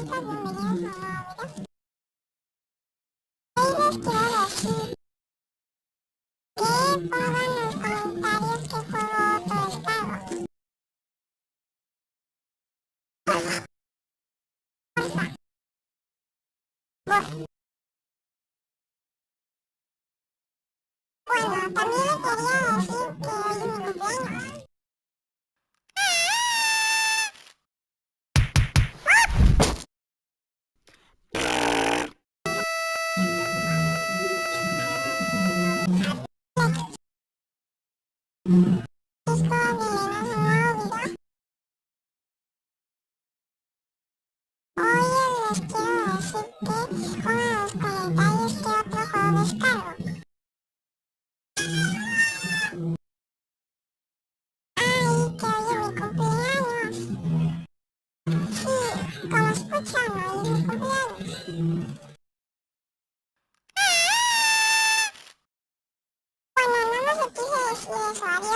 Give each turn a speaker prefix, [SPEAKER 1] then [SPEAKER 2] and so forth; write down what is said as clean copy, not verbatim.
[SPEAKER 1] chicas, bienvenidos a un nuevo video. Hoy les quiero decir que pongan en los comentarios qué juego otro estado. Bueno, también les quería decir que hoy es mi cumpleaños. Chicos, bienvenidos a un nuevo video. Hoy les quiero decir que pongan en los comentarios qué otro juego descargo. Ay, que hoy es mi cumpleaños. Sí, como escuchan, hoy es mi cumpleaños. Bueno, no les quise decir eso, había